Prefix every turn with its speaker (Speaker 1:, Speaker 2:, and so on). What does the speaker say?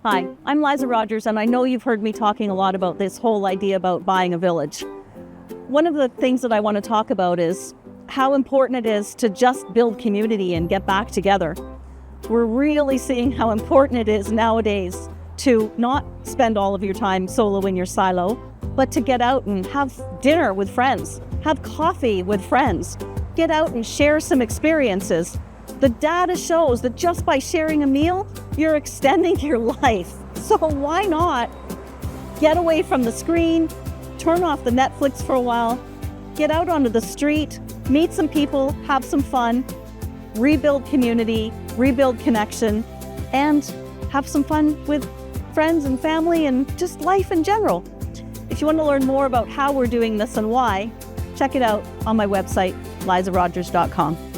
Speaker 1: Hi, I'm Liza Rogers, and I know you've heard me talking a lot about this whole idea about buying a village. One of the things that I want to talk about is how important it is to just build community and get back together. We're really seeing how important it is nowadays to not spend all of your time solo in your silo, but to get out and have dinner with friends, have coffee with friends, get out and share some experiences. The data shows that just by sharing a meal, you're extending your life. So why not get away from the screen, turn off the Netflix for a while, get out onto the street, meet some people, have some fun, rebuild community, rebuild connection, and have some fun with friends and family and just life in general. If you want to learn more about how we're doing this and why, check it out on my website, lizarogers.com.